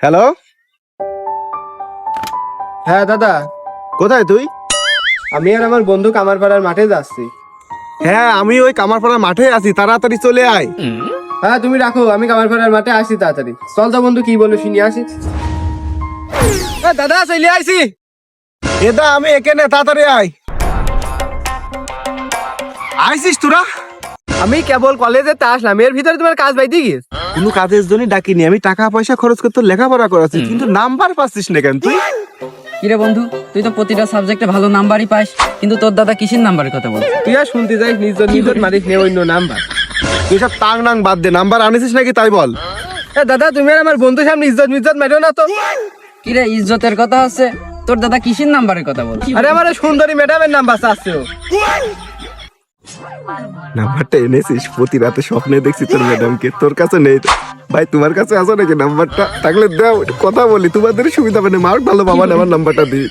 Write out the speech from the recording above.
Hello, হ্যাঁ দাদা, কোথায় তুই? আমি আর আমার বন্ধু কামারপাড়ার মাঠে যাচ্ছি। হ্যাঁ, আমি ওই কামারপাড়ার মাঠে আছি, তাড়াতাড়ি চলে আয়। হ্যাঁ তুমি রাখো, আমি কামারপাড়ার মাঠে আসি তাড়াতাড়ি। চল তো বন্ধু, কি বলো শুনি আসি। দাদা চলে আইছি। এদা আমি এখানে, তাড়াতাড়ি আয়। আইছিস তোরা? আমি কেবল কলেজে তা আসলাম, এর ভিতরে তোমার কাজ পাইতে গিয়েছ। কোনো কাজের জন্য ডাকিনি, আমি টাকা পয়সা খরচ করতে লেখাপড়া করাচ্ছি, কিন্তু নাম্বার পাচ্ছিস না কেন তুই? কিরে বন্ধু, তুই তো প্রতিটা সাবজেক্টে ভালো নাম্বারই পাস, কিন্তু তোর দাদা কিসের নাম্বারের কথা বলছিস? তুই আর শুনতে যাই নিজ মারিস নে অন্য নাম্বার। তুই সব টাং নাং বাদ দে, নাম্বার আনিছিস নাকি তাই বল। দাদা তুমি আর আমার বন্ধুর সামনে ইজ্জত মেরো না তো। কিরে, ইজ্জতের কথা আছে, তোর দাদা কিসের নাম্বারের কথা বলছিস? আরে আমার ওই সুন্দরী ম্যাডামের নাম্বার চাচ্ছে ও। নাম্বারটা এনেছিস? প্রতি রাতে স্বপ্নে দেখছি তোর ম্যাডামকে, তোর কাছে নেই। ভাই তোমার কাছে আছে নাকি নাম্বারটা? থাকলে দাও, একটু কথা বলি, তোমাদের সুবিধা মানে। মার ভালো বাবা, আমার নাম্বারটা দিই।